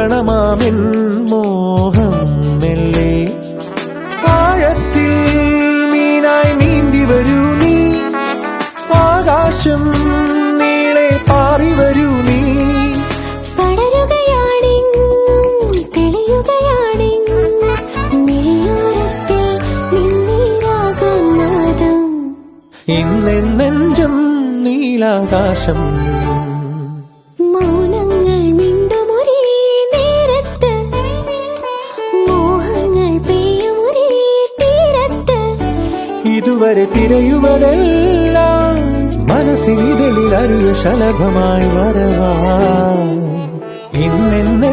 പൂക്കണമാമിൻ മോഹം മെല്ലെ ആഴത്തിൽ മീനായി നീന്തി വരൂ നീ, ആകാശം നീളെ പാറി വരൂ നീ. ഇന്നെന്നെഞ്ചും നീലാകാശം മൗനങ്ങൾ മിണ്ടുമൊരേ നേരത്ത്, മോഹങ്ങൾ പെയ്യുമൊരേ തീരത്ത്. ഇതുവരെ തിരയുവതെല്ലാം മനസ്സിനിതളിൽ അറിയ ശലഭമായി വരവാ. ഇന്നെന്നെ